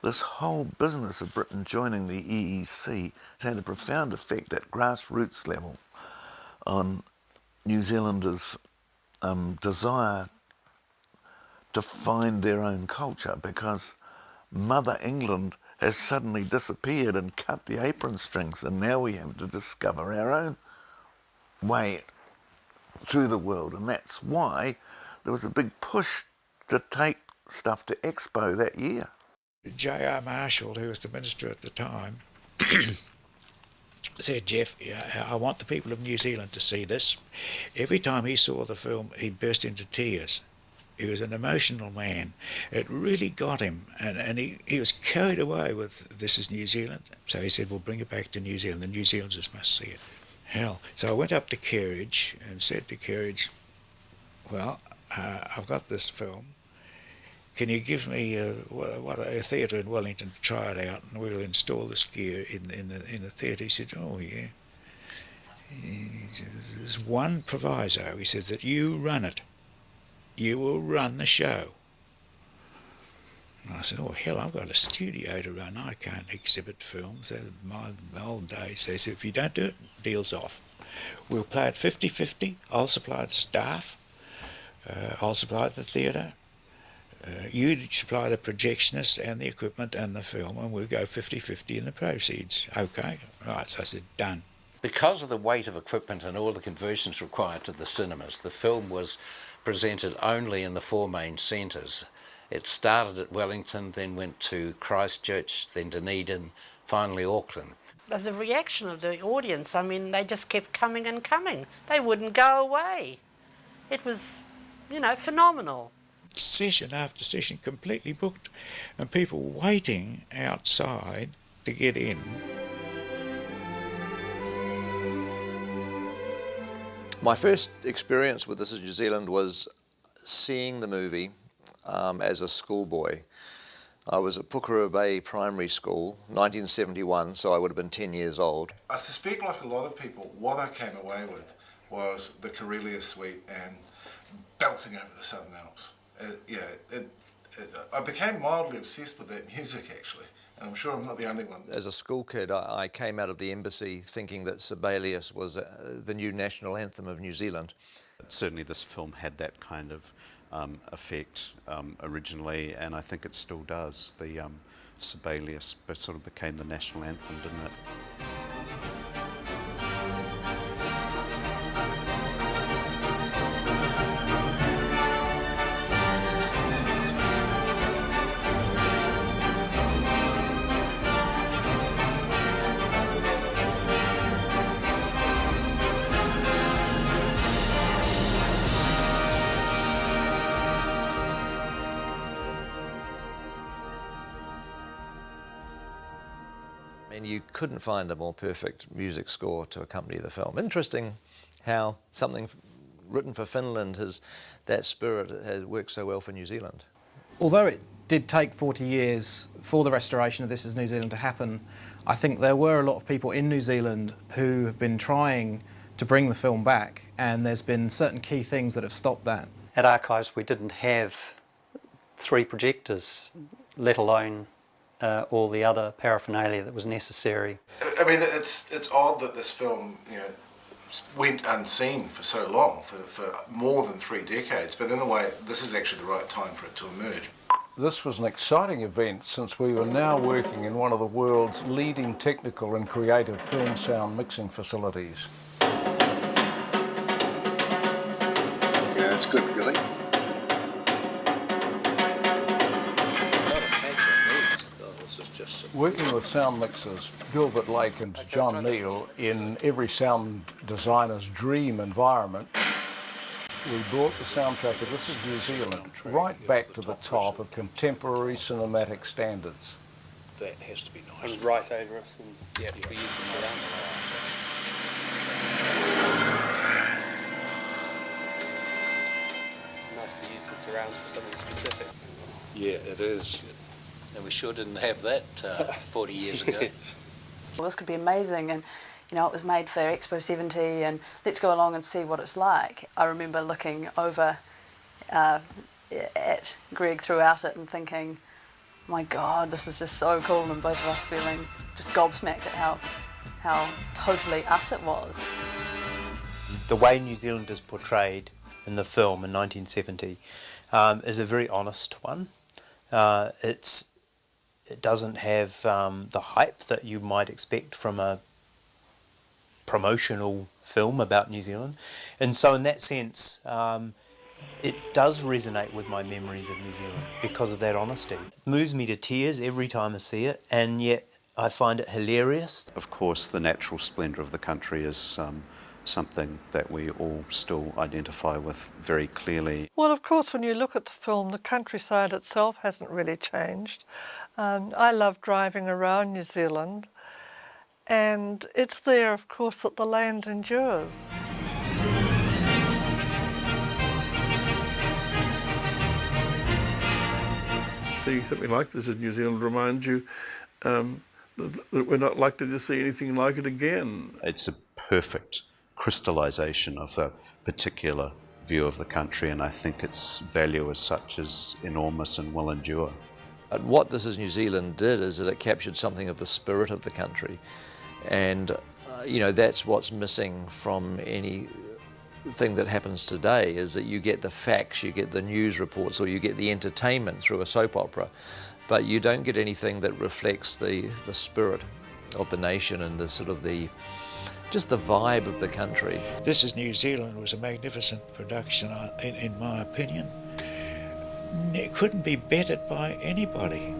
This whole business of Britain joining the EEC has had a profound effect at grassroots level on New Zealanders' desire to find their own culture, because Mother England has suddenly disappeared and cut the apron strings, and now we have to discover our own way through the world. And that's why there was a big push to take stuff to Expo that year. J.R. Marshall, who was the minister at the time, said, "Jeff, I want the people of New Zealand to see this." Every time he saw the film, he burst into tears. He was an emotional man. It really got him, and he was carried away with "this is New Zealand." So he said, "We'll bring it back to New Zealand. The New Zealanders must see it." Hell. So I went up to Kerridge and said to Kerridge, "Well, I've got this film. Can you give me a theatre in Wellington to try it out, and we'll install this gear in the theatre?" He said, "Oh, yeah." There's one proviso. He says that you run it. You will run the show. And I said, "Oh, hell, I've got a studio to run. I can't exhibit films." My old days. They said, "If you don't do it, deal's off. We'll play it 50-50. I'll supply the staff. I'll supply the theatre. You supply the projectionists and the equipment and the film, and we'll go 50-50 in the proceeds." "Okay." Right, so I said, "Done." Because of the weight of equipment and all the conversions required to the cinemas, the film was presented only in the four main centres. It started at Wellington, then went to Christchurch, then Dunedin, finally Auckland. The reaction of the audience, I mean, they just kept coming and coming. They wouldn't go away. It was, phenomenal. Session after session completely booked, and people waiting outside to get in. My first experience with This is New Zealand was seeing the movie as a schoolboy. I was at Pukerua Bay Primary School, 1971, so I would have been 10 years old. I suspect, like a lot of people, what I came away with was the Karelia Suite and belting over the Southern Alps. I became mildly obsessed with that music, actually, and I'm sure I'm not the only one. As a school kid, I came out of the embassy thinking that Sibelius was the new national anthem of New Zealand. Certainly this film had that kind of effect originally, and I think it still does. The Sibelius sort of became the national anthem, didn't it? And you couldn't find a more perfect music score to accompany the film. Interesting how something written for Finland that spirit has worked so well for New Zealand. Although it did take 40 years for the restoration of This is New Zealand to happen, I think there were a lot of people in New Zealand who have been trying to bring the film back, and there's been certain key things that have stopped that. At Archives we didn't have 3 projectors, let alone all the other paraphernalia that was necessary. I mean, it's odd that this film, went unseen for so long, for more than 3 decades, but in a way, this is actually the right time for it to emerge. This was an exciting event since we were now working in one of the world's leading technical and creative film sound mixing facilities. Yeah, it's good, really. Working with sound mixers, Gilbert Lake and John Neal, in every sound designer's dream environment, we brought the soundtrack of This is New Zealand right back to the top of contemporary cinematic standards. That has to be nice. And right over us, and we use the surround. Nice to use the surrounds for something specific. Yeah, it is. And we sure didn't have that 40 years ago. Well, this could be amazing, and it was made for Expo 70, and let's go along and see what it's like. I remember looking over at Greg throughout it and thinking, my God, this is just so cool, and both of us feeling just gobsmacked at how totally us it was. The way New Zealand is portrayed in the film in 1970 is a very honest one. It doesn't have the hype that you might expect from a promotional film about New Zealand, and so in that sense it does resonate with my memories of New Zealand because of that honesty. It moves me to tears every time I see it, and yet I find it hilarious. Of course, the natural splendour of the country is something that we all still identify with very clearly. Well, of course, when you look at the film, the countryside itself hasn't really changed. I love driving around New Zealand, and it's there, of course, that the land endures. Seeing something like this in New Zealand reminds you that we're not likely to see anything like it again. It's a perfect crystallisation of the particular view of the country, and I think its value as such is enormous and will endure. But what This Is New Zealand did is that it captured something of the spirit of the country, and that's what's missing from anything that happens today, is that you get the facts, you get the news reports, or you get the entertainment through a soap opera, but you don't get anything that reflects the spirit of the nation and just the vibe of the country. This Is New Zealand was a magnificent production, in my opinion. It couldn't be bettered by anybody.